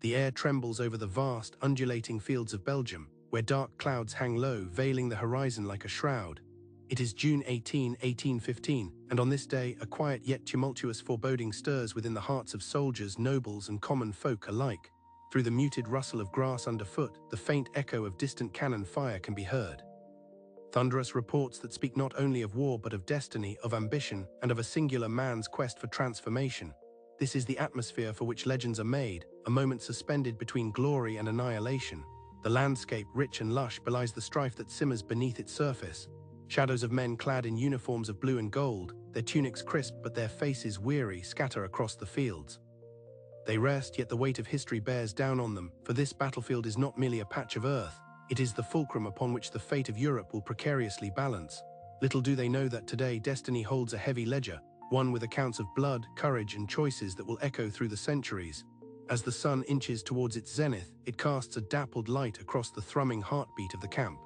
The air trembles over the vast, undulating fields of Belgium, where dark clouds hang low, veiling the horizon like a shroud. It is June 18, 1815, and on this day, a quiet yet tumultuous foreboding stirs within the hearts of soldiers, nobles, and common folk alike. Through the muted rustle of grass underfoot, the faint echo of distant cannon fire can be heard. Thunderous reports that speak not only of war but of destiny, of ambition, and of a singular man's quest for transformation. This is the atmosphere for which legends are made, a moment suspended between glory and annihilation. The landscape, rich and lush, belies the strife that simmers beneath its surface. Shadows of men clad in uniforms of blue and gold, their tunics crisp but their faces weary, scatter across the fields. They rest, yet the weight of history bears down on them, for this battlefield is not merely a patch of earth, it is the fulcrum upon which the fate of Europe will precariously balance. Little do they know that today destiny holds a heavy ledger, one with accounts of blood, courage, and choices that will echo through the centuries. As the sun inches towards its zenith, it casts a dappled light across the thrumming heartbeat of the camp.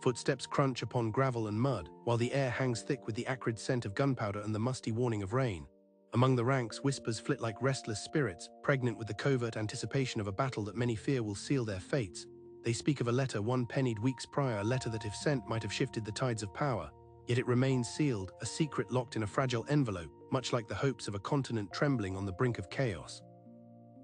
Footsteps crunch upon gravel and mud, while the air hangs thick with the acrid scent of gunpowder and the musty warning of rain. Among the ranks, whispers flit like restless spirits, pregnant with the covert anticipation of a battle that many fear will seal their fates. They speak of a letter one pennied weeks prior, a letter that if sent might have shifted the tides of power. Yet it remains sealed, a secret locked in a fragile envelope, much like the hopes of a continent trembling on the brink of chaos.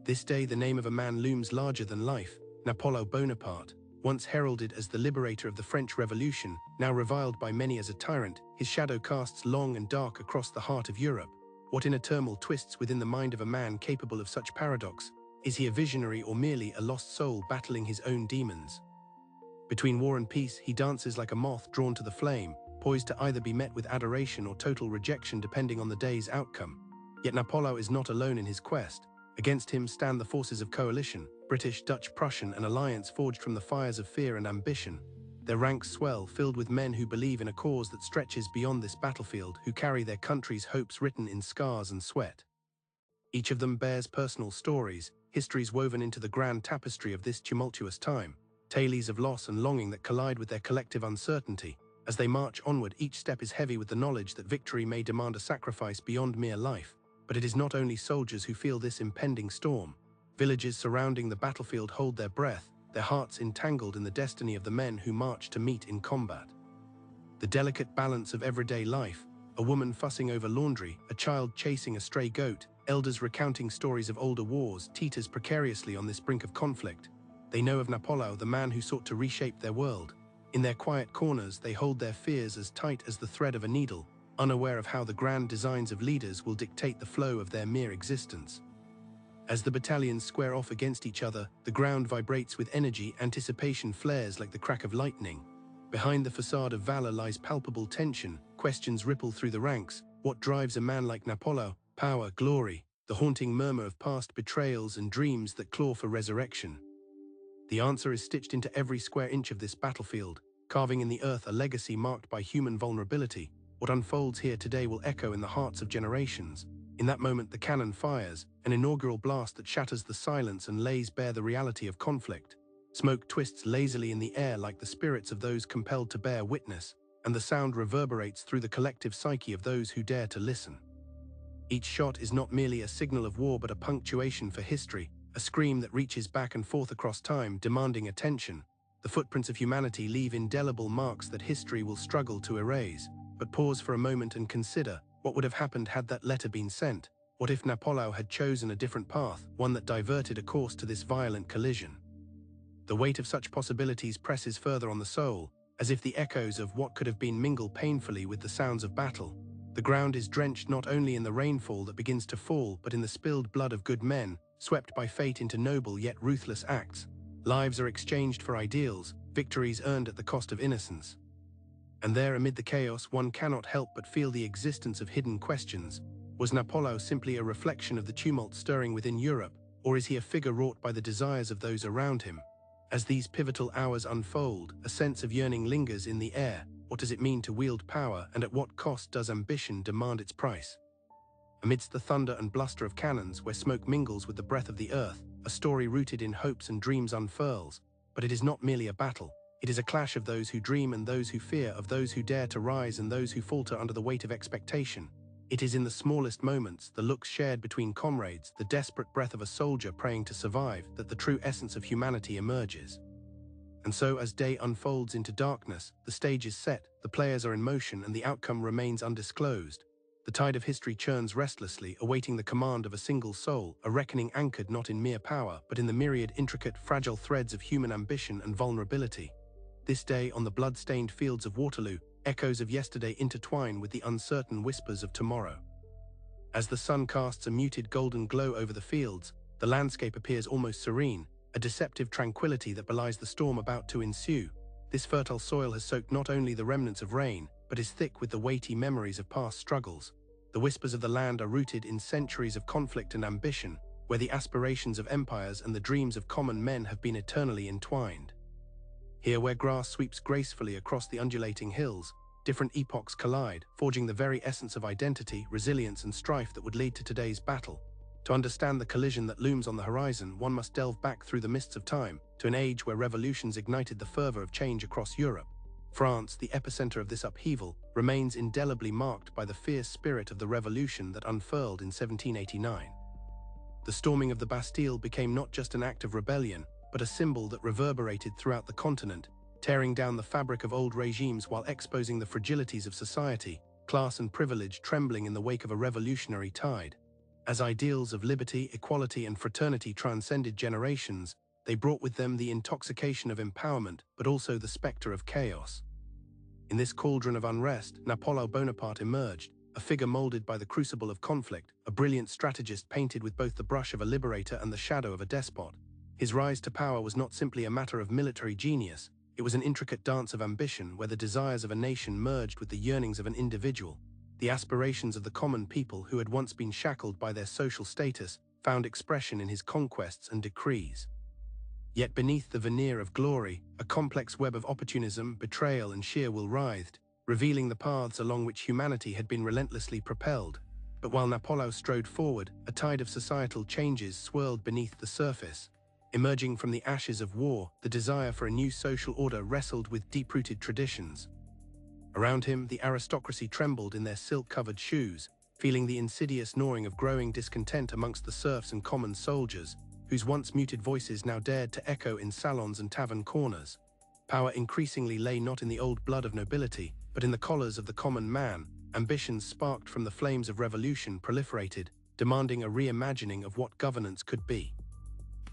This day the name of a man looms larger than life, Napoleon Bonaparte. Once heralded as the liberator of the French Revolution, now reviled by many as a tyrant, his shadow casts long and dark across the heart of Europe. What inner turmoil twists within the mind of a man capable of such paradox? Is he a visionary or merely a lost soul battling his own demons? Between war and peace, he dances like a moth drawn to the flame, poised to either be met with adoration or total rejection depending on the day's outcome. Yet Napoleon is not alone in his quest. Against him stand the forces of coalition, British, Dutch, Prussian, an alliance forged from the fires of fear and ambition. Their ranks swell, filled with men who believe in a cause that stretches beyond this battlefield, who carry their country's hopes written in scars and sweat. Each of them bears personal stories, histories woven into the grand tapestry of this tumultuous time, tales of loss and longing that collide with their collective uncertainty. As they march onward, each step is heavy with the knowledge that victory may demand a sacrifice beyond mere life. But it is not only soldiers who feel this impending storm. Villages surrounding the battlefield hold their breath, their hearts entangled in the destiny of the men who march to meet in combat. The delicate balance of everyday life, a woman fussing over laundry, a child chasing a stray goat, elders recounting stories of older wars, teeters precariously on this brink of conflict. They know of Napoleon, the man who sought to reshape their world. In their quiet corners, they hold their fears as tight as the thread of a needle, unaware of how the grand designs of leaders will dictate the flow of their mere existence. As the battalions square off against each other, the ground vibrates with energy, anticipation flares like the crack of lightning. Behind the facade of valor lies palpable tension, questions ripple through the ranks. What drives a man like Napoleon? Power, glory, the haunting murmur of past betrayals and dreams that claw for resurrection. The answer is stitched into every square inch of this battlefield, carving in the earth a legacy marked by human vulnerability. What unfolds here today will echo in the hearts of generations. In that moment the cannon fires, an inaugural blast that shatters the silence and lays bare the reality of conflict. Smoke twists lazily in the air like the spirits of those compelled to bear witness, and the sound reverberates through the collective psyche of those who dare to listen. Each shot is not merely a signal of war but a punctuation for history, a scream that reaches back and forth across time, demanding attention. The footprints of humanity leave indelible marks that history will struggle to erase. But pause for a moment and consider, what would have happened had that letter been sent? What if Napoleon had chosen a different path, one that diverted a course to this violent collision? The weight of such possibilities presses further on the soul, as if the echoes of what could have been mingle painfully with the sounds of battle. The ground is drenched not only in the rainfall that begins to fall, but in the spilled blood of good men, swept by fate into noble yet ruthless acts. Lives are exchanged for ideals, victories earned at the cost of innocence. And there, amid the chaos, one cannot help but feel the existence of hidden questions. Was Napoleon simply a reflection of the tumult stirring within Europe, or is he a figure wrought by the desires of those around him? As these pivotal hours unfold, a sense of yearning lingers in the air. What does it mean to wield power, and at what cost does ambition demand its price? Amidst the thunder and bluster of cannons, where smoke mingles with the breath of the earth, a story rooted in hopes and dreams unfurls. But it is not merely a battle. It is a clash of those who dream and those who fear, of those who dare to rise and those who falter under the weight of expectation. It is in the smallest moments, the looks shared between comrades, the desperate breath of a soldier praying to survive, that the true essence of humanity emerges. And so, as day unfolds into darkness, the stage is set, the players are in motion, and the outcome remains undisclosed. The tide of history churns restlessly, awaiting the command of a single soul, a reckoning anchored not in mere power, but in the myriad intricate, fragile threads of human ambition and vulnerability. This day, on the blood-stained fields of Waterloo, echoes of yesterday intertwine with the uncertain whispers of tomorrow. As the sun casts a muted golden glow over the fields, the landscape appears almost serene, a deceptive tranquility that belies the storm about to ensue. This fertile soil has soaked not only the remnants of rain, but is thick with the weighty memories of past struggles. The whispers of the land are rooted in centuries of conflict and ambition, where the aspirations of empires and the dreams of common men have been eternally entwined. Here, where grass sweeps gracefully across the undulating hills, different epochs collide, forging the very essence of identity, resilience, and strife that would lead to today's battle. To understand the collision that looms on the horizon, one must delve back through the mists of time, to an age where revolutions ignited the fervor of change across Europe. France, the epicenter of this upheaval, remains indelibly marked by the fierce spirit of the revolution that unfurled in 1789. The storming of the Bastille became not just an act of rebellion, but a symbol that reverberated throughout the continent, tearing down the fabric of old regimes while exposing the fragilities of society, class and privilege trembling in the wake of a revolutionary tide. As ideals of liberty, equality, and fraternity transcended generations, they brought with them the intoxication of empowerment, but also the specter of chaos. In this cauldron of unrest, Napoleon Bonaparte emerged, a figure molded by the crucible of conflict, a brilliant strategist painted with both the brush of a liberator and the shadow of a despot. His rise to power was not simply a matter of military genius, it was an intricate dance of ambition where the desires of a nation merged with the yearnings of an individual. The aspirations of the common people who had once been shackled by their social status found expression in his conquests and decrees. Yet beneath the veneer of glory, a complex web of opportunism, betrayal, and sheer will writhed, revealing the paths along which humanity had been relentlessly propelled. But while Napoleon strode forward, a tide of societal changes swirled beneath the surface. Emerging from the ashes of war, the desire for a new social order wrestled with deep-rooted traditions. Around him, the aristocracy trembled in their silk-covered shoes, feeling the insidious gnawing of growing discontent amongst the serfs and common soldiers, whose once muted voices now dared to echo in salons and tavern corners. Power increasingly lay not in the old blood of nobility, but in the collars of the common man. Ambitions sparked from the flames of revolution proliferated, demanding a reimagining of what governance could be.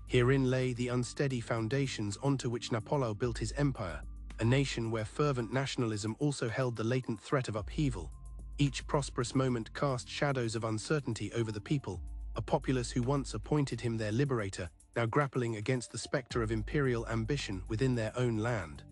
Herein lay the unsteady foundations onto which Napoleon built his empire, a nation where fervent nationalism also held the latent threat of upheaval. Each prosperous moment cast shadows of uncertainty over the people, a populace who once appointed him their liberator, now grappling against the specter of imperial ambition within their own land.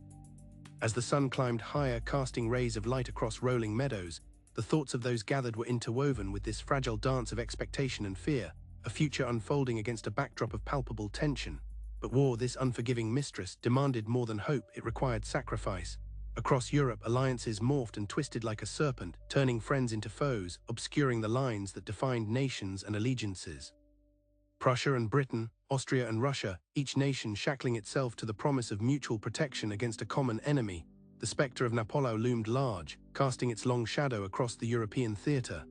As the sun climbed higher, casting rays of light across rolling meadows, the thoughts of those gathered were interwoven with this fragile dance of expectation and fear, a future unfolding against a backdrop of palpable tension. But war, this unforgiving mistress, demanded more than hope, it required sacrifice. Across Europe, alliances morphed and twisted like a serpent, turning friends into foes, obscuring the lines that defined nations and allegiances. Prussia and Britain, Austria and Russia, each nation shackling itself to the promise of mutual protection against a common enemy, the specter of Napoleon loomed large, casting its long shadow across the European theatre.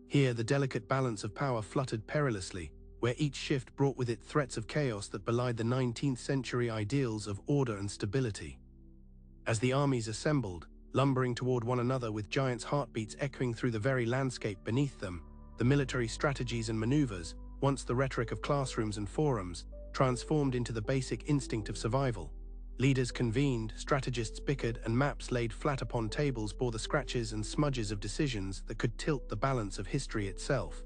Here, the delicate balance of power fluttered perilously, where each shift brought with it threats of chaos that belied the 19th century ideals of order and stability. As the armies assembled, lumbering toward one another with giants' heartbeats echoing through the very landscape beneath them, the military strategies and maneuvers, once the rhetoric of classrooms and forums, transformed into the basic instinct of survival. Leaders convened, strategists bickered, and maps laid flat upon tables bore the scratches and smudges of decisions that could tilt the balance of history itself.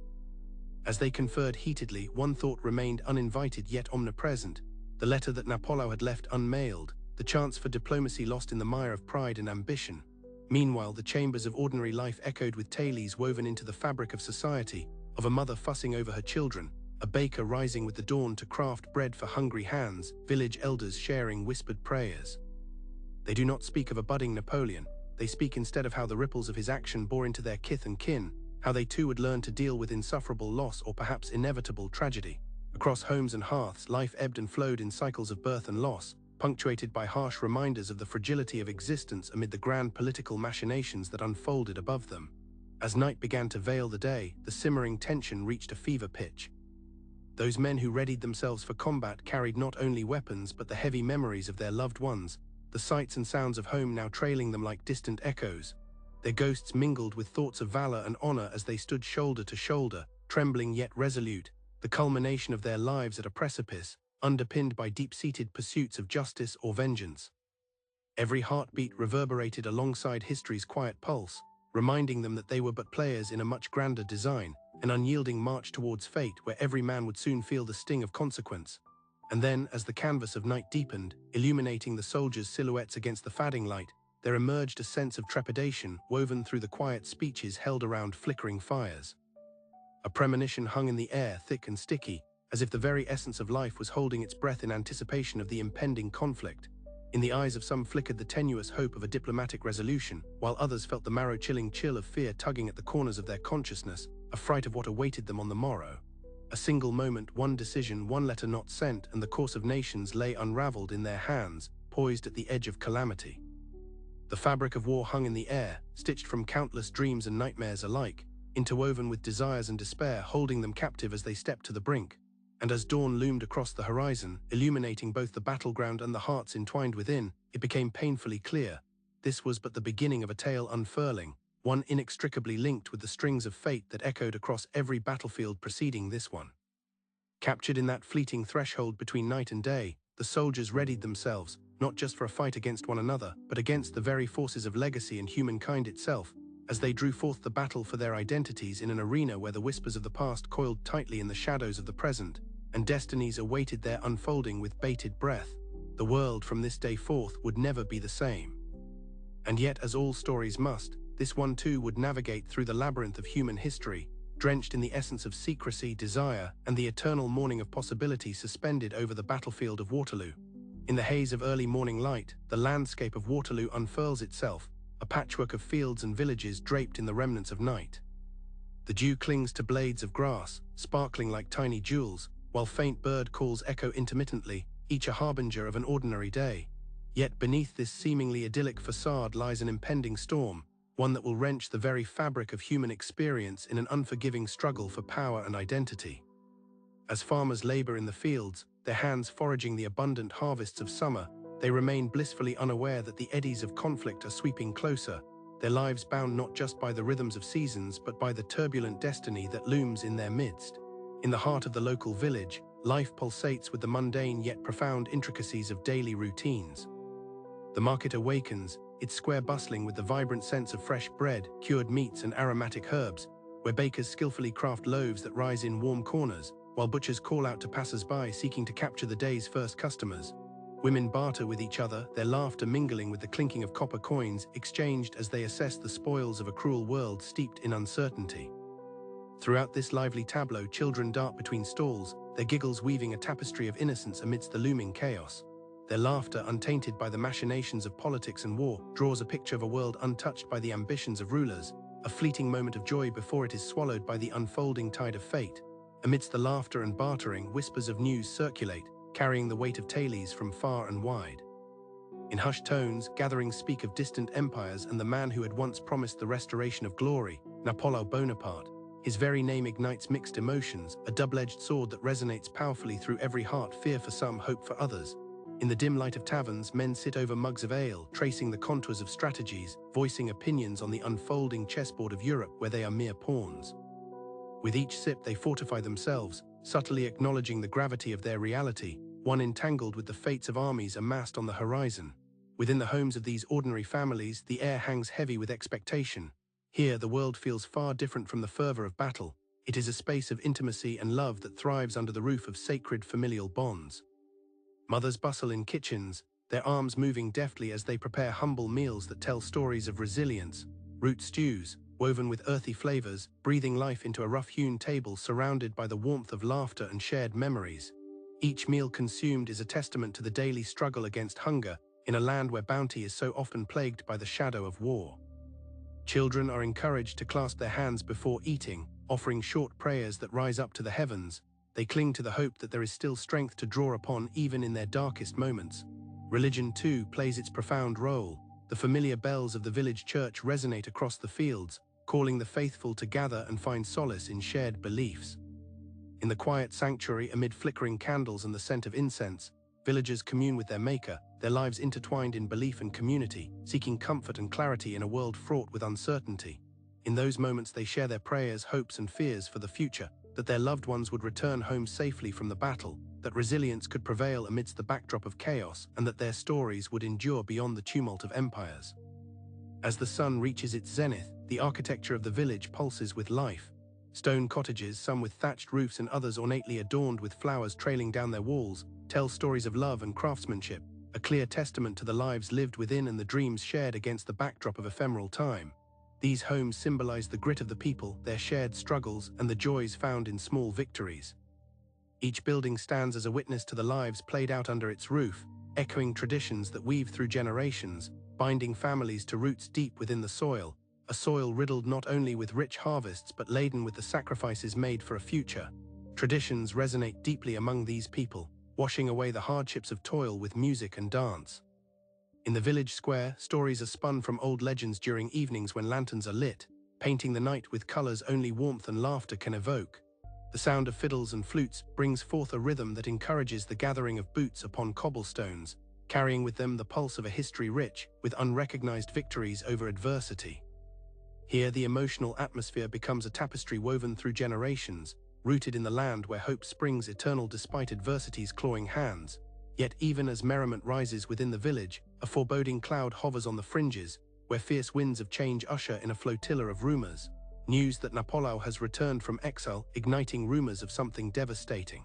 As they conferred heatedly, one thought remained uninvited yet omnipresent: the letter that Napoleon had left unmailed, the chance for diplomacy lost in the mire of pride and ambition. Meanwhile, the chambers of ordinary life echoed with tales woven into the fabric of society, of a mother fussing over her children, a baker rising with the dawn to craft bread for hungry hands, village elders sharing whispered prayers. They do not speak of a budding Napoleon, they speak instead of how the ripples of his action bore into their kith and kin, how they too would learn to deal with insufferable loss or perhaps inevitable tragedy. Across homes and hearths, life ebbed and flowed in cycles of birth and loss, punctuated by harsh reminders of the fragility of existence amid the grand political machinations that unfolded above them. As night began to veil the day, the simmering tension reached a fever pitch. Those men who readied themselves for combat carried not only weapons but the heavy memories of their loved ones, the sights and sounds of home now trailing them like distant echoes. Their ghosts mingled with thoughts of valor and honor as they stood shoulder to shoulder, trembling yet resolute, the culmination of their lives at a precipice, underpinned by deep-seated pursuits of justice or vengeance. Every heartbeat reverberated alongside history's quiet pulse, reminding them that they were but players in a much grander design, an unyielding march towards fate where every man would soon feel the sting of consequence. And then, as the canvas of night deepened, illuminating the soldiers' silhouettes against the fading light, there emerged a sense of trepidation woven through the quiet speeches held around flickering fires. A premonition hung in the air, thick and sticky, as if the very essence of life was holding its breath in anticipation of the impending conflict. In the eyes of some flickered the tenuous hope of a diplomatic resolution, while others felt the marrow-chilling chill of fear tugging at the corners of their consciousness, a fright of what awaited them on the morrow. A single moment, one decision, one letter not sent, and the course of nations lay unraveled in their hands, poised at the edge of calamity. The fabric of war hung in the air, stitched from countless dreams and nightmares alike, interwoven with desires and despair, holding them captive as they stepped to the brink. And as dawn loomed across the horizon, illuminating both the battleground and the hearts entwined within, it became painfully clear. This was but the beginning of a tale unfurling, one inextricably linked with the strings of fate that echoed across every battlefield preceding this one. Captured in that fleeting threshold between night and day, the soldiers readied themselves, not just for a fight against one another, but against the very forces of legacy and humankind itself, as they drew forth the battle for their identities in an arena where the whispers of the past coiled tightly in the shadows of the present, and destinies awaited their unfolding with bated breath. The world from this day forth would never be the same. And yet, as all stories must, this one too would navigate through the labyrinth of human history, drenched in the essence of secrecy, desire, and the eternal morning of possibility suspended over the battlefield of Waterloo. In the haze of early morning light, the landscape of Waterloo unfurls itself, a patchwork of fields and villages draped in the remnants of night. The dew clings to blades of grass, sparkling like tiny jewels, while faint bird calls echo intermittently, each a harbinger of an ordinary day. Yet beneath this seemingly idyllic facade lies an impending storm, one that will wrench the very fabric of human experience in an unforgiving struggle for power and identity. As farmers labor in the fields, their hands foraging the abundant harvests of summer, they remain blissfully unaware that the eddies of conflict are sweeping closer, their lives bound not just by the rhythms of seasons but by the turbulent destiny that looms in their midst. In the heart of the local village, life pulsates with the mundane yet profound intricacies of daily routines. The market awakens, its square bustling with the vibrant sense of fresh bread, cured meats and aromatic herbs, where bakers skillfully craft loaves that rise in warm corners, while butchers call out to passers-by seeking to capture the day's first customers. Women barter with each other, their laughter mingling with the clinking of copper coins exchanged as they assess the spoils of a cruel world steeped in uncertainty. Throughout this lively tableau, children dart between stalls, their giggles weaving a tapestry of innocence amidst the looming chaos. Their laughter, untainted by the machinations of politics and war, draws a picture of a world untouched by the ambitions of rulers, a fleeting moment of joy before it is swallowed by the unfolding tide of fate. Amidst the laughter and bartering, whispers of news circulate, carrying the weight of tales from far and wide. In hushed tones, gatherings speak of distant empires and the man who had once promised the restoration of glory, Napoleon Bonaparte. His very name ignites mixed emotions, a double-edged sword that resonates powerfully through every heart, fear for some, hope for others. In the dim light of taverns, men sit over mugs of ale, tracing the contours of strategies, voicing opinions on the unfolding chessboard of Europe where they are mere pawns. With each sip they fortify themselves, subtly acknowledging the gravity of their reality, one entangled with the fates of armies amassed on the horizon. Within the homes of these ordinary families, the air hangs heavy with expectation. Here, the world feels far different from the fervor of battle. It is a space of intimacy and love that thrives under the roof of sacred familial bonds. Mothers bustle in kitchens, their arms moving deftly as they prepare humble meals that tell stories of resilience, root stews, woven with earthy flavors, breathing life into a rough-hewn table surrounded by the warmth of laughter and shared memories. Each meal consumed is a testament to the daily struggle against hunger, in a land where bounty is so often plagued by the shadow of war. Children are encouraged to clasp their hands before eating, offering short prayers that rise up to the heavens. They cling to the hope that there is still strength to draw upon even in their darkest moments. Religion, too, plays its profound role. The familiar bells of the village church resonate across the fields, calling the faithful to gather and find solace in shared beliefs. In the quiet sanctuary amid flickering candles and the scent of incense, villagers commune with their maker, their lives intertwined in belief and community, seeking comfort and clarity in a world fraught with uncertainty. In those moments they share their prayers, hopes and fears for the future, that their loved ones would return home safely from the battle, that resilience could prevail amidst the backdrop of chaos, and that their stories would endure beyond the tumult of empires. As the sun reaches its zenith, the architecture of the village pulses with life. Stone cottages, some with thatched roofs and others ornately adorned with flowers trailing down their walls, tell stories of love and craftsmanship, a clear testament to the lives lived within and the dreams shared against the backdrop of ephemeral time. These homes symbolize the grit of the people, their shared struggles, and the joys found in small victories. Each building stands as a witness to the lives played out under its roof, echoing traditions that weave through generations, binding families to roots deep within the soil, a soil riddled not only with rich harvests but laden with the sacrifices made for a future. Traditions resonate deeply among these people, washing away the hardships of toil with music and dance. In the village square, stories are spun from old legends during evenings when lanterns are lit, painting the night with colors only warmth and laughter can evoke. The sound of fiddles and flutes brings forth a rhythm that encourages the gathering of boots upon cobblestones, carrying with them the pulse of a history rich with unrecognized victories over adversity. Here, the emotional atmosphere becomes a tapestry woven through generations, rooted in the land where hope springs eternal despite adversity's clawing hands. Yet even as merriment rises within the village, a foreboding cloud hovers on the fringes, where fierce winds of change usher in a flotilla of rumors. News that Napoleon has returned from exile, igniting rumors of something devastating.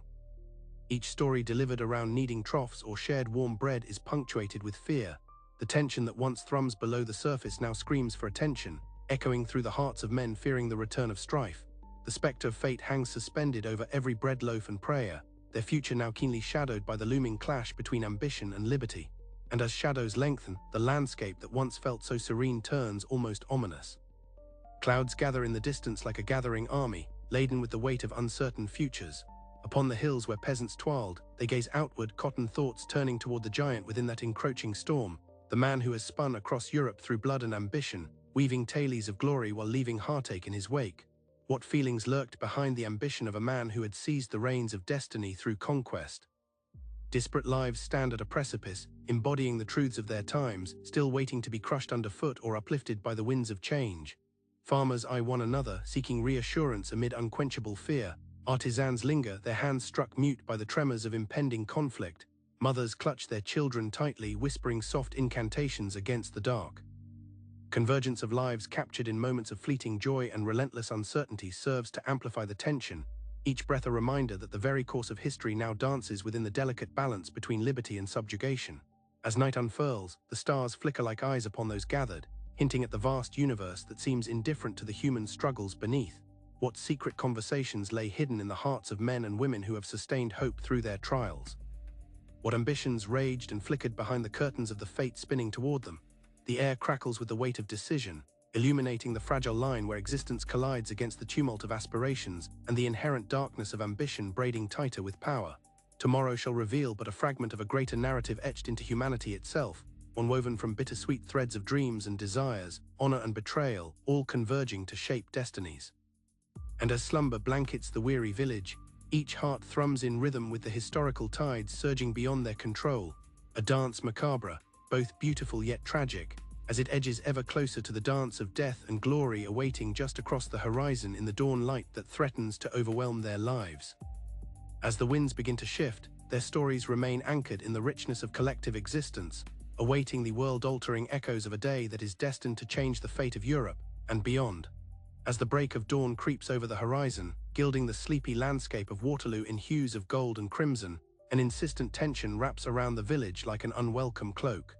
Each story delivered around kneading troughs or shared warm bread is punctuated with fear. The tension that once thrums below the surface now screams for attention, echoing through the hearts of men fearing the return of strife. The specter of fate hangs suspended over every bread loaf and prayer, their future now keenly shadowed by the looming clash between ambition and liberty. And as shadows lengthen, the landscape that once felt so serene turns almost ominous. Clouds gather in the distance like a gathering army, laden with the weight of uncertain futures. Upon the hills where peasants toiled, they gaze outward, cotton thoughts turning toward the giant within that encroaching storm, the man who has spun across Europe through blood and ambition, weaving tales of glory while leaving heartache in his wake. What feelings lurked behind the ambition of a man who had seized the reins of destiny through conquest? Disparate lives stand at a precipice, embodying the truths of their times, still waiting to be crushed underfoot or uplifted by the winds of change. Farmers eye one another, seeking reassurance amid unquenchable fear. Artisans linger, their hands struck mute by the tremors of impending conflict. Mothers clutch their children tightly, whispering soft incantations against the dark. Convergence of lives captured in moments of fleeting joy and relentless uncertainty serves to amplify the tension, each breath a reminder that the very course of history now dances within the delicate balance between liberty and subjugation. As night unfurls, the stars flicker like eyes upon those gathered, hinting at the vast universe that seems indifferent to the human struggles beneath. What secret conversations lay hidden in the hearts of men and women who have sustained hope through their trials? What ambitions raged and flickered behind the curtains of the fate spinning toward them? The air crackles with the weight of decision, illuminating the fragile line where existence collides against the tumult of aspirations and the inherent darkness of ambition braiding tighter with power. Tomorrow shall reveal but a fragment of a greater narrative etched into humanity itself, one woven from bittersweet threads of dreams and desires, honor and betrayal, all converging to shape destinies. And as slumber blankets the weary village, each heart thrums in rhythm with the historical tides surging beyond their control, a dance macabre, both beautiful yet tragic, as it edges ever closer to the dance of death and glory awaiting just across the horizon in the dawn light that threatens to overwhelm their lives. As the winds begin to shift, their stories remain anchored in the richness of collective existence, awaiting the world-altering echoes of a day that is destined to change the fate of Europe and beyond. As the break of dawn creeps over the horizon, gilding the sleepy landscape of Waterloo in hues of gold and crimson, an insistent tension wraps around the village like an unwelcome cloak.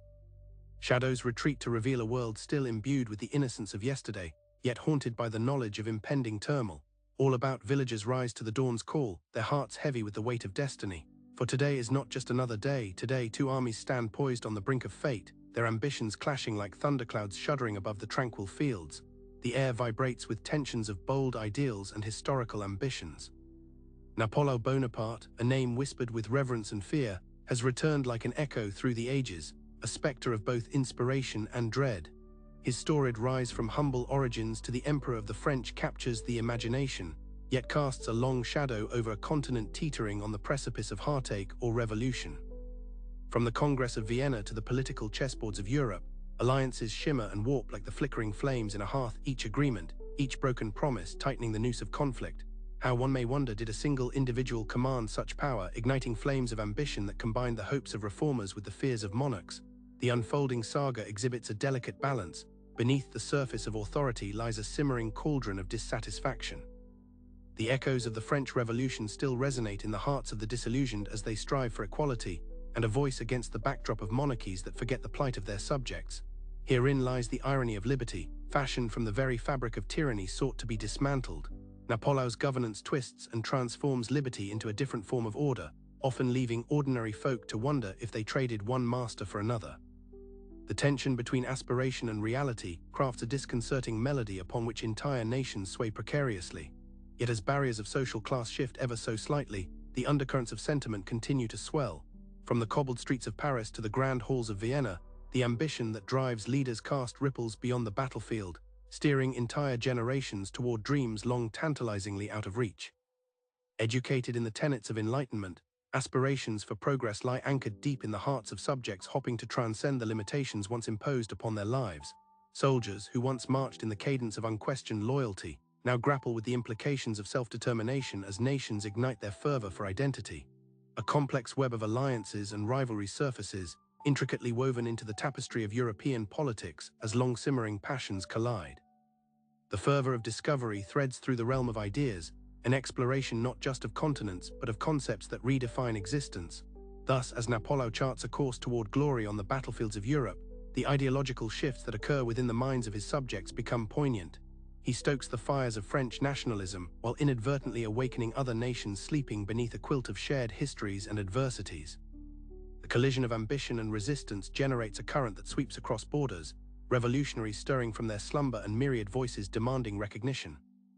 Shadows retreat to reveal a world still imbued with the innocence of yesterday, yet haunted by the knowledge of impending turmoil. All about villagers rise to the dawn's call, their hearts heavy with the weight of destiny. For today is not just another day. Today, two armies stand poised on the brink of fate, their ambitions clashing like thunderclouds shuddering above the tranquil fields. The air vibrates with tensions of bold ideals and historical ambitions. Napoleon Bonaparte, a name whispered with reverence and fear, has returned like an echo through the ages, a spectre of both inspiration and dread. His storied rise from humble origins to the Emperor of the French captures the imagination, yet casts a long shadow over a continent teetering on the precipice of heartache or revolution. From the Congress of Vienna to the political chessboards of Europe, alliances shimmer and warp like the flickering flames in a hearth, each agreement, each broken promise tightening the noose of conflict. How, one may wonder, did a single individual command such power, igniting flames of ambition that combined the hopes of reformers with the fears of monarchs? The unfolding saga exhibits a delicate balance. Beneath the surface of authority lies a simmering cauldron of dissatisfaction. The echoes of the French Revolution still resonate in the hearts of the disillusioned as they strive for equality, and a voice against the backdrop of monarchies that forget the plight of their subjects. Herein lies the irony of liberty, fashioned from the very fabric of tyranny sought to be dismantled. Napoleon's governance twists and transforms liberty into a different form of order, often leaving ordinary folk to wonder if they traded one master for another. The tension between aspiration and reality crafts a disconcerting melody upon which entire nations sway precariously. Yet as barriers of social class shift ever so slightly, the undercurrents of sentiment continue to swell. From the cobbled streets of Paris to the grand halls of Vienna, the ambition that drives leaders cast ripples beyond the battlefield, steering entire generations toward dreams long tantalizingly out of reach. Educated in the tenets of enlightenment, aspirations for progress lie anchored deep in the hearts of subjects hoping to transcend the limitations once imposed upon their lives. Soldiers who once marched in the cadence of unquestioned loyalty now grapple with the implications of self-determination as nations ignite their fervor for identity. A complex web of alliances and rivalry surfaces, intricately woven into the tapestry of European politics as long-simmering passions collide. The fervor of discovery threads through the realm of ideas, an exploration not just of continents but of concepts that redefine existence. Thus, as Napoleon charts a course toward glory on the battlefields of Europe, the ideological shifts that occur within the minds of his subjects become poignant. He stokes the fires of French nationalism while inadvertently awakening other nations sleeping beneath a quilt of shared histories and adversities. The collision of ambition and resistance generates a current that sweeps across borders, revolutionaries stirring from their slumber and myriad voices demanding recognition.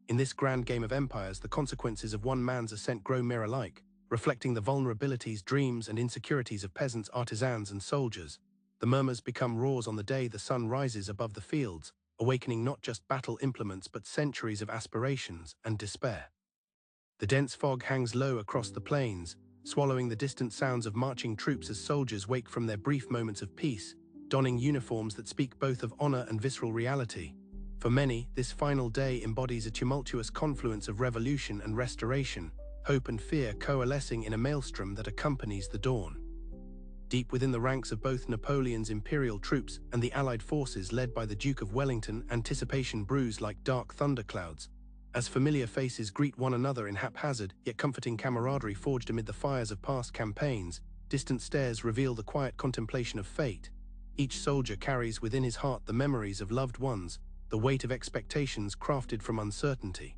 In this grand game of empires, the consequences of one man's ascent grow mirror-like, reflecting the vulnerabilities, dreams, and insecurities of peasants, artisans, and soldiers. The murmurs become roars on the day the sun rises above the fields, awakening not just battle implements but centuries of aspirations and despair. The dense fog hangs low across the plains, swallowing the distant sounds of marching troops as soldiers wake from their brief moments of peace, donning uniforms that speak both of honor and visceral reality. For many, this final day embodies a tumultuous confluence of revolution and restoration, hope and fear coalescing in a maelstrom that accompanies the dawn. Deep within the ranks of both Napoleon's imperial troops and the Allied forces led by the Duke of Wellington, anticipation brews like dark thunderclouds. As familiar faces greet one another in haphazard yet comforting camaraderie forged amid the fires of past campaigns, distant stares reveal the quiet contemplation of fate. Each soldier carries within his heart the memories of loved ones, the weight of expectations crafted from uncertainty.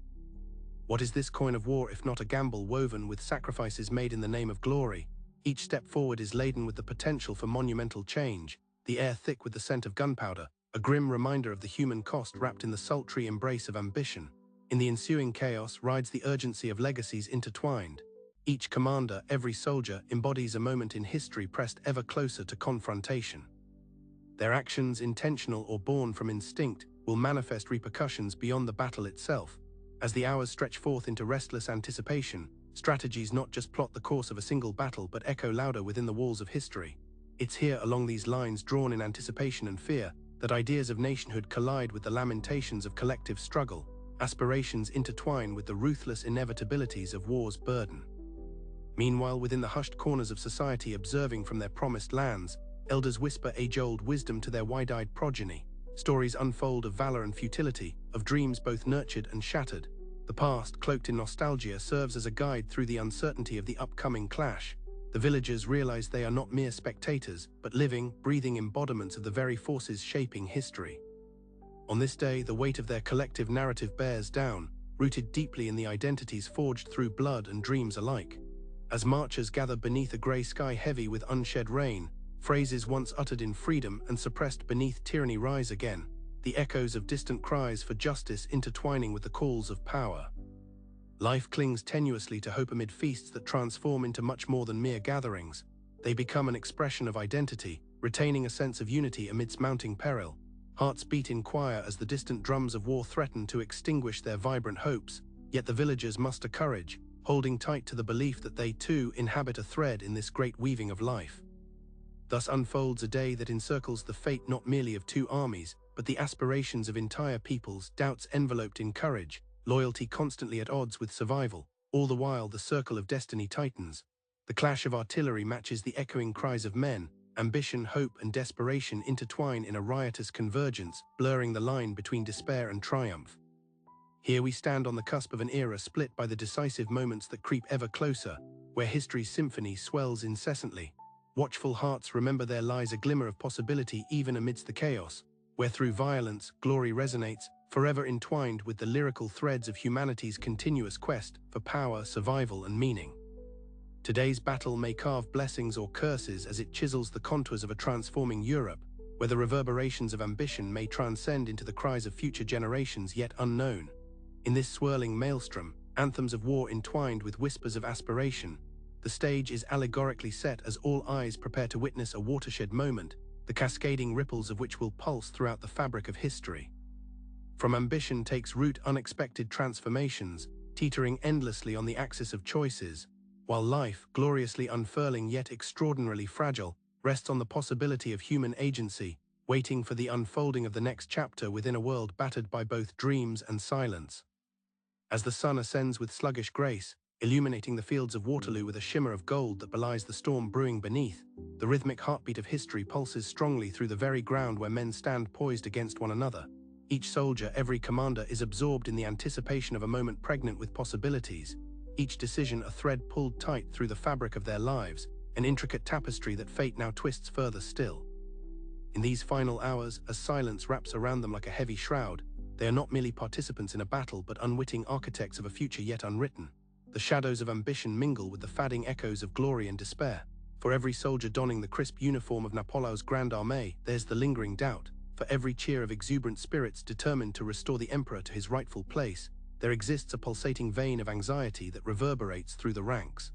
What is this coin of war if not a gamble woven with sacrifices made in the name of glory? Each step forward is laden with the potential for monumental change, the air thick with the scent of gunpowder, a grim reminder of the human cost wrapped in the sultry embrace of ambition. In the ensuing chaos rides the urgency of legacies intertwined. Each commander, every soldier, embodies a moment in history pressed ever closer to confrontation. Their actions, intentional or born from instinct, will manifest repercussions beyond the battle itself. As the hours stretch forth into restless anticipation, strategies not just plot the course of a single battle but echo louder within the walls of history. It's here, along these lines drawn in anticipation and fear, that ideas of nationhood collide with the lamentations of collective struggle, aspirations intertwine with the ruthless inevitabilities of war's burden. Meanwhile, within the hushed corners of society observing from their promised lands, elders whisper age-old wisdom to their wide-eyed progeny. Stories unfold of valor and futility, of dreams both nurtured and shattered. The past, cloaked in nostalgia, serves as a guide through the uncertainty of the upcoming clash. The villagers realize they are not mere spectators, but living, breathing embodiments of the very forces shaping history. On this day, the weight of their collective narrative bears down, rooted deeply in the identities forged through blood and dreams alike. As marchers gather beneath a grey sky heavy with unshed rain, phrases once uttered in freedom and suppressed beneath tyranny rise again, the echoes of distant cries for justice intertwining with the calls of power. Life clings tenuously to hope amid feasts that transform into much more than mere gatherings. They become an expression of identity, retaining a sense of unity amidst mounting peril. Hearts beat in choir as the distant drums of war threaten to extinguish their vibrant hopes, yet the villagers muster courage, holding tight to the belief that they too inhabit a thread in this great weaving of life. Thus unfolds a day that encircles the fate not merely of two armies, but the aspirations of entire peoples, doubts enveloped in courage, loyalty constantly at odds with survival, all the while the circle of destiny tightens. The clash of artillery matches the echoing cries of men, ambition, hope, and desperation intertwine in a riotous convergence, blurring the line between despair and triumph. Here we stand on the cusp of an era split by the decisive moments that creep ever closer, where history's symphony swells incessantly. Watchful hearts remember there lies a glimmer of possibility even amidst the chaos, where through violence, glory resonates, forever entwined with the lyrical threads of humanity's continuous quest for power, survival, and meaning. Today's battle may carve blessings or curses as it chisels the contours of a transforming Europe, where the reverberations of ambition may transcend into the cries of future generations yet unknown. In this swirling maelstrom, anthems of war entwined with whispers of aspiration, the stage is allegorically set as all eyes prepare to witness a watershed moment, the cascading ripples of which will pulse throughout the fabric of history. From ambition takes root unexpected transformations, teetering endlessly on the axis of choices, while life, gloriously unfurling yet extraordinarily fragile, rests on the possibility of human agency, waiting for the unfolding of the next chapter within a world battered by both dreams and silence. As the sun ascends with sluggish grace, illuminating the fields of Waterloo with a shimmer of gold that belies the storm brewing beneath, the rhythmic heartbeat of history pulses strongly through the very ground where men stand poised against one another. Each soldier, every commander is absorbed in the anticipation of a moment pregnant with possibilities, each decision a thread pulled tight through the fabric of their lives, an intricate tapestry that fate now twists further still. In these final hours, as silence wraps around them like a heavy shroud, they are not merely participants in a battle but unwitting architects of a future yet unwritten. The shadows of ambition mingle with the fading echoes of glory and despair. For every soldier donning the crisp uniform of Napoleon's Grand Armée, there's the lingering doubt. For every cheer of exuberant spirits determined to restore the emperor to his rightful place, there exists a pulsating vein of anxiety that reverberates through the ranks.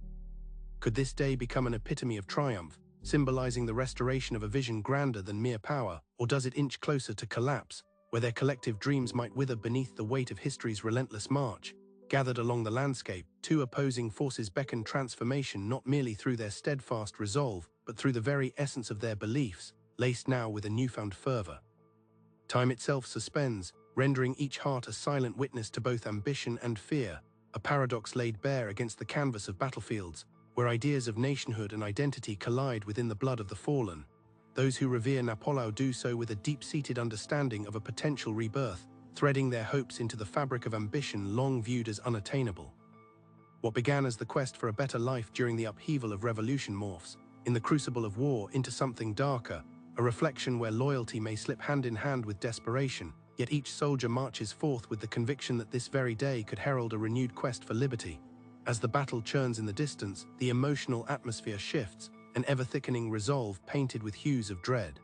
Could this day become an epitome of triumph, symbolizing the restoration of a vision grander than mere power, or does it inch closer to collapse, where their collective dreams might wither beneath the weight of history's relentless march? Gathered along the landscape, two opposing forces beckon transformation not merely through their steadfast resolve, but through the very essence of their beliefs, laced now with a newfound fervor. Time itself suspends, rendering each heart a silent witness to both ambition and fear, a paradox laid bare against the canvas of battlefields, where ideas of nationhood and identity collide within the blood of the fallen. Those who revere Napoleon do so with a deep-seated understanding of a potential rebirth, threading their hopes into the fabric of ambition long viewed as unattainable. What began as the quest for a better life during the upheaval of revolution morphs, in the crucible of war, into something darker, a reflection where loyalty may slip hand in hand with desperation, yet each soldier marches forth with the conviction that this very day could herald a renewed quest for liberty. As the battle churns in the distance, the emotional atmosphere shifts, an ever-thickening resolve painted with hues of dread.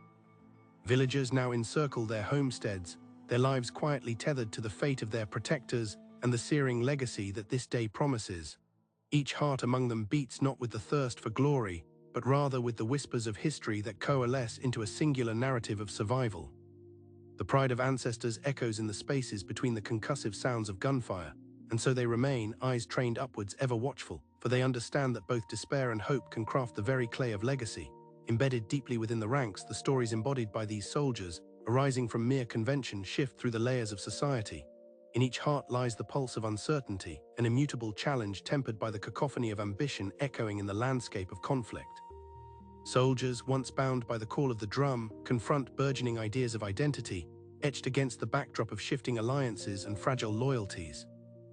Villagers now encircle their homesteads, their lives quietly tethered to the fate of their protectors and the searing legacy that this day promises. Each heart among them beats not with the thirst for glory, but rather with the whispers of history that coalesce into a singular narrative of survival. The pride of ancestors echoes in the spaces between the concussive sounds of gunfire, and so they remain, eyes trained upwards, ever watchful, for they understand that both despair and hope can craft the very clay of legacy. Embedded deeply within the ranks, the stories embodied by these soldiers, arising from mere convention, shift through the layers of society. In each heart lies the pulse of uncertainty, an immutable challenge tempered by the cacophony of ambition echoing in the landscape of conflict. Soldiers, once bound by the call of the drum, confront burgeoning ideas of identity, etched against the backdrop of shifting alliances and fragile loyalties.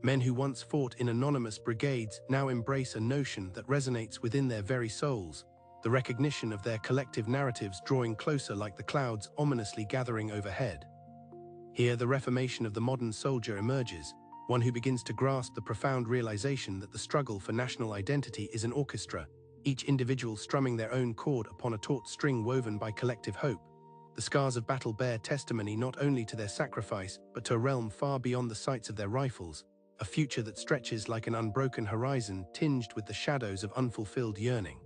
Men who once fought in anonymous brigades now embrace a notion that resonates within their very souls, the recognition of their collective narratives drawing closer like the clouds ominously gathering overhead. Here the reformation of the modern soldier emerges, one who begins to grasp the profound realization that the struggle for national identity is an orchestra, each individual strumming their own chord upon a taut string woven by collective hope. The scars of battle bear testimony not only to their sacrifice, but to a realm far beyond the sights of their rifles, a future that stretches like an unbroken horizon tinged with the shadows of unfulfilled yearning.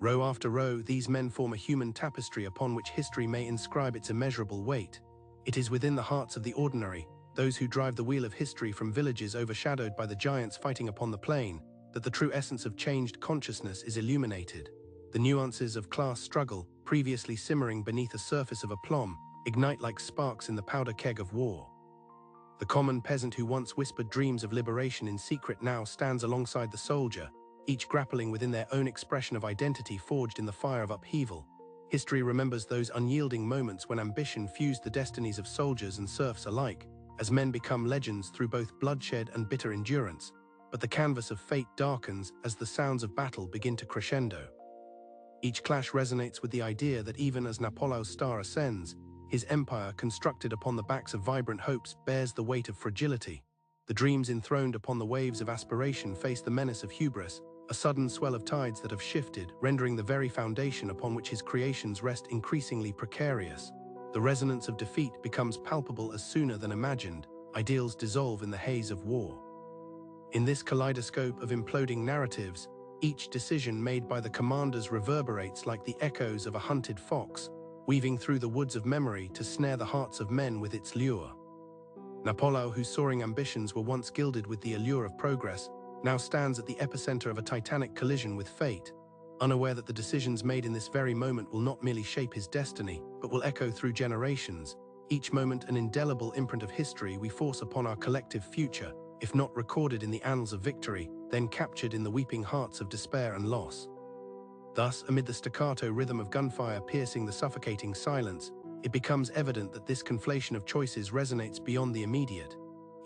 Row after row, these men form a human tapestry upon which history may inscribe its immeasurable weight. It is within the hearts of the ordinary, those who drive the wheel of history from villages overshadowed by the giants fighting upon the plain, that the true essence of changed consciousness is illuminated. The nuances of class struggle, previously simmering beneath the surface of aplomb, ignite like sparks in the powder keg of war. The common peasant who once whispered dreams of liberation in secret now stands alongside the soldier, each grappling within their own expression of identity forged in the fire of upheaval. History remembers those unyielding moments when ambition fused the destinies of soldiers and serfs alike, as men become legends through both bloodshed and bitter endurance. But the canvas of fate darkens as the sounds of battle begin to crescendo. Each clash resonates with the idea that even as Napoleon's star ascends, his empire, constructed upon the backs of vibrant hopes, bears the weight of fragility. The dreams enthroned upon the waves of aspiration face the menace of hubris, a sudden swell of tides that have shifted, rendering the very foundation upon which his creations rest increasingly precarious. The resonance of defeat becomes palpable as sooner than imagined, ideals dissolve in the haze of war. In this kaleidoscope of imploding narratives, each decision made by the commanders reverberates like the echoes of a hunted fox, weaving through the woods of memory to snare the hearts of men with its lure. Napoleon, whose soaring ambitions were once gilded with the allure of progress, now stands at the epicenter of a titanic collision with fate, unaware that the decisions made in this very moment will not merely shape his destiny, but will echo through generations, each moment an indelible imprint of history we force upon our collective future, if not recorded in the annals of victory, then captured in the weeping hearts of despair and loss. Thus, amid the staccato rhythm of gunfire piercing the suffocating silence, it becomes evident that this conflation of choices resonates beyond the immediate.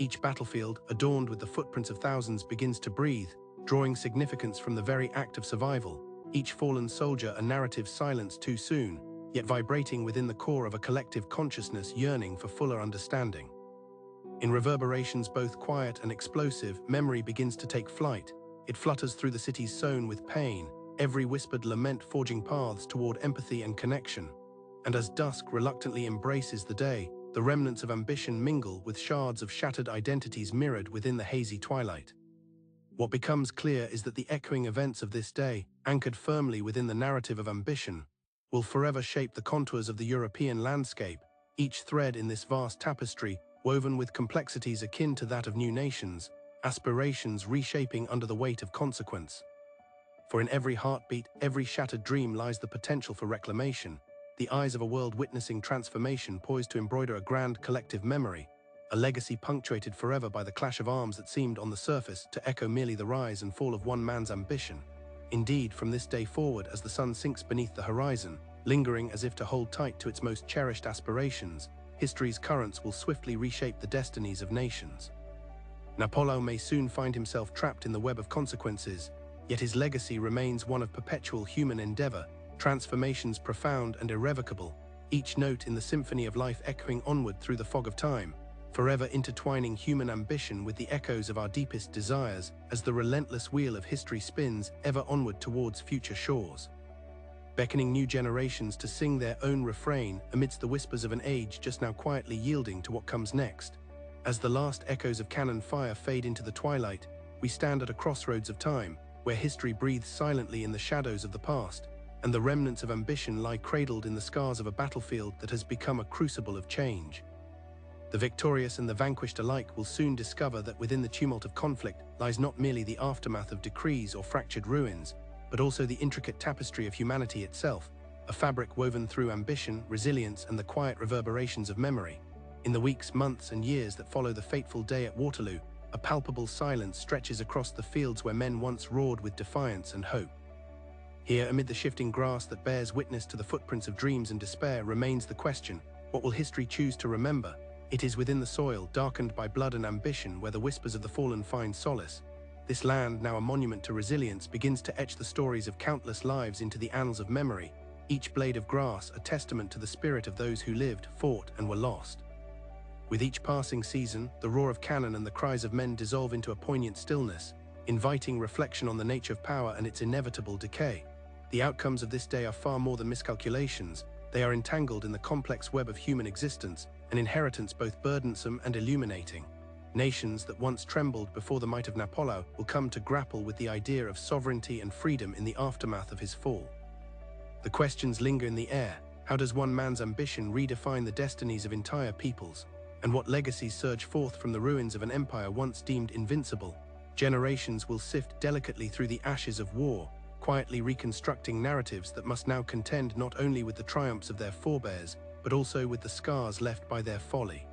Each battlefield, adorned with the footprints of thousands, begins to breathe, drawing significance from the very act of survival, each fallen soldier a narrative silenced too soon, yet vibrating within the core of a collective consciousness yearning for fuller understanding. In reverberations both quiet and explosive, memory begins to take flight. It flutters through the cities sown with pain, every whispered lament forging paths toward empathy and connection. And as dusk reluctantly embraces the day, the remnants of ambition mingle with shards of shattered identities mirrored within the hazy twilight. What becomes clear is that the echoing events of this day, anchored firmly within the narrative of ambition, will forever shape the contours of the European landscape, each thread in this vast tapestry woven with complexities akin to that of new nations, aspirations reshaping under the weight of consequence. For in every heartbeat, every shattered dream lies the potential for reclamation, the eyes of a world witnessing transformation poised to embroider a grand collective memory, a legacy punctuated forever by the clash of arms that seemed on the surface to echo merely the rise and fall of one man's ambition. Indeed, from this day forward, as the sun sinks beneath the horizon, lingering as if to hold tight to its most cherished aspirations, history's currents will swiftly reshape the destinies of nations. Napoleon may soon find himself trapped in the web of consequences, yet his legacy remains one of perpetual human endeavor, transformations profound and irrevocable, each note in the symphony of life echoing onward through the fog of time, forever intertwining human ambition with the echoes of our deepest desires as the relentless wheel of history spins ever onward towards future shores, beckoning new generations to sing their own refrain amidst the whispers of an age just now quietly yielding to what comes next. As the last echoes of cannon fire fade into the twilight, we stand at a crossroads of time, where history breathes silently in the shadows of the past, and the remnants of ambition lie cradled in the scars of a battlefield that has become a crucible of change. The victorious and the vanquished alike will soon discover that within the tumult of conflict lies not merely the aftermath of decrees or fractured ruins, but also the intricate tapestry of humanity itself, a fabric woven through ambition, resilience, and the quiet reverberations of memory. In the weeks, months, and years that follow the fateful day at Waterloo, a palpable silence stretches across the fields where men once roared with defiance and hope. Here, amid the shifting grass that bears witness to the footprints of dreams and despair, remains the question, what will history choose to remember? It is within the soil, darkened by blood and ambition, where the whispers of the fallen find solace. This land, now a monument to resilience, begins to etch the stories of countless lives into the annals of memory, each blade of grass a testament to the spirit of those who lived, fought, and were lost. With each passing season, the roar of cannon and the cries of men dissolve into a poignant stillness, inviting reflection on the nature of power and its inevitable decay. The outcomes of this day are far more than miscalculations. They are entangled in the complex web of human existence, an inheritance both burdensome and illuminating. Nations that once trembled before the might of Napoleon will come to grapple with the idea of sovereignty and freedom in the aftermath of his fall. The questions linger in the air. How does one man's ambition redefine the destinies of entire peoples? And what legacies surge forth from the ruins of an empire once deemed invincible? Generations will sift delicately through the ashes of war, quietly reconstructing narratives that must now contend not only with the triumphs of their forebears, but also with the scars left by their folly.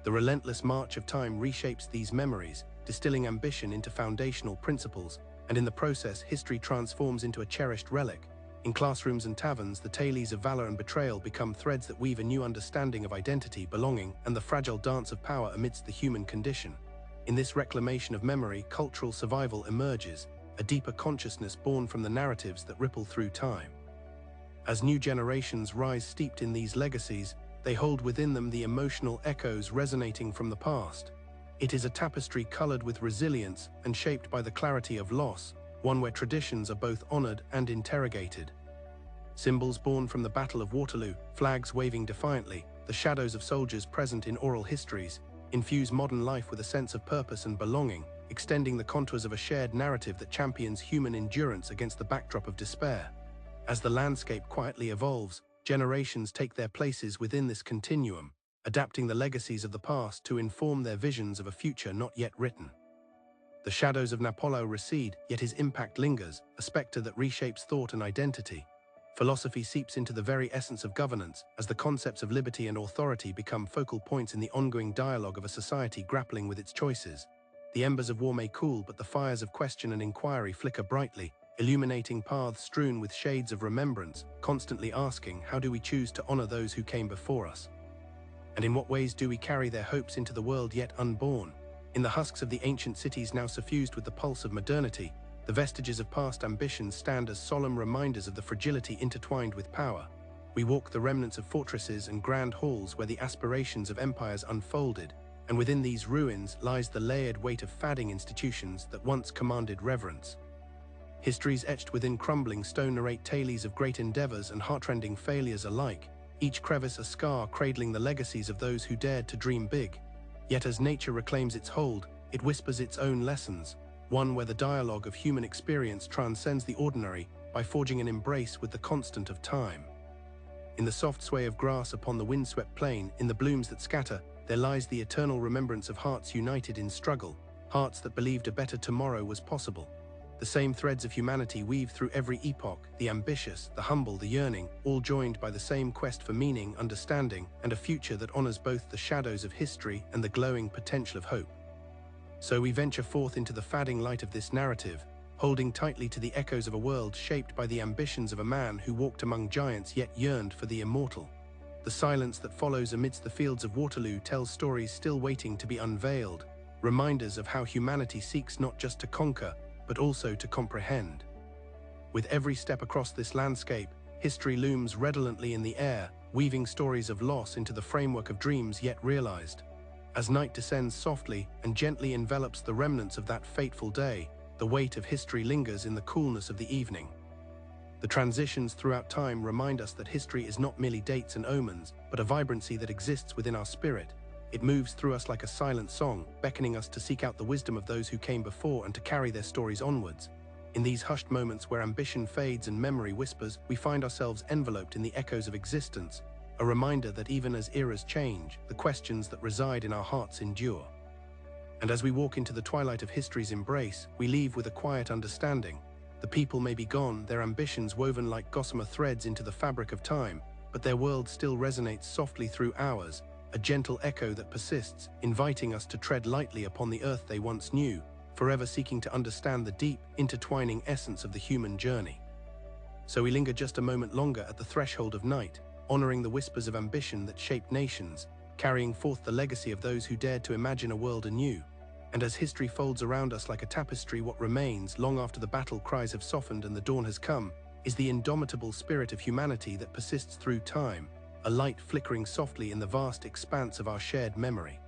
The relentless march of time reshapes these memories, distilling ambition into foundational principles, and in the process history transforms into a cherished relic. In classrooms and taverns, the tales of valor and betrayal become threads that weave a new understanding of identity, belonging, and the fragile dance of power amidst the human condition. In this reclamation of memory, cultural survival emerges, a deeper consciousness born from the narratives that ripple through time. As new generations rise steeped in these legacies, they hold within them the emotional echoes resonating from the past. It is a tapestry colored with resilience and shaped by the clarity of loss, one where traditions are both honored and interrogated. Symbols born from the Battle of Waterloo, flags waving defiantly, the shadows of soldiers present in oral histories, infuse modern life with a sense of purpose and belonging, extending the contours of a shared narrative that champions human endurance against the backdrop of despair. As the landscape quietly evolves, generations take their places within this continuum, adapting the legacies of the past to inform their visions of a future not yet written. The shadows of Napoleon recede, yet his impact lingers, a specter that reshapes thought and identity. Philosophy seeps into the very essence of governance, as the concepts of liberty and authority become focal points in the ongoing dialogue of a society grappling with its choices. The embers of war may cool, but the fires of question and inquiry flicker brightly, illuminating paths strewn with shades of remembrance, constantly asking, how do we choose to honor those who came before us? And in what ways do we carry their hopes into the world yet unborn? In the husks of the ancient cities now suffused with the pulse of modernity, the vestiges of past ambitions stand as solemn reminders of the fragility intertwined with power. We walk the remnants of fortresses and grand halls where the aspirations of empires unfolded, and within these ruins lies the layered weight of fading institutions that once commanded reverence. Histories etched within crumbling stone narrate tales of great endeavors and heartrending failures alike, each crevice a scar cradling the legacies of those who dared to dream big. Yet as nature reclaims its hold, it whispers its own lessons, one where the dialogue of human experience transcends the ordinary by forging an embrace with the constant of time. In the soft sway of grass upon the windswept plain, in the blooms that scatter, there lies the eternal remembrance of hearts united in struggle, hearts that believed a better tomorrow was possible. The same threads of humanity weave through every epoch, the ambitious, the humble, the yearning, all joined by the same quest for meaning, understanding, and a future that honors both the shadows of history and the glowing potential of hope. So we venture forth into the fading light of this narrative, holding tightly to the echoes of a world shaped by the ambitions of a man who walked among giants yet yearned for the immortal. The silence that follows amidst the fields of Waterloo tells stories still waiting to be unveiled, reminders of how humanity seeks not just to conquer, but also to comprehend. With every step across this landscape, history looms redolently in the air, weaving stories of loss into the framework of dreams yet realized. As night descends softly and gently envelops the remnants of that fateful day, the weight of history lingers in the coolness of the evening. The transitions throughout time remind us that history is not merely dates and omens, but a vibrancy that exists within our spirit. It moves through us like a silent song, beckoning us to seek out the wisdom of those who came before and to carry their stories onwards. In these hushed moments where ambition fades and memory whispers, we find ourselves enveloped in the echoes of existence, a reminder that even as eras change, the questions that reside in our hearts endure. And as we walk into the twilight of history's embrace, we leave with a quiet understanding. The people may be gone, their ambitions woven like gossamer threads into the fabric of time, but their world still resonates softly through ours, a gentle echo that persists, inviting us to tread lightly upon the earth they once knew, forever seeking to understand the deep, intertwining essence of the human journey. So we linger just a moment longer at the threshold of night, honoring the whispers of ambition that shaped nations, carrying forth the legacy of those who dared to imagine a world anew. And as history folds around us like a tapestry, what remains, long after the battle cries have softened and the dawn has come, is the indomitable spirit of humanity that persists through time, a light flickering softly in the vast expanse of our shared memory.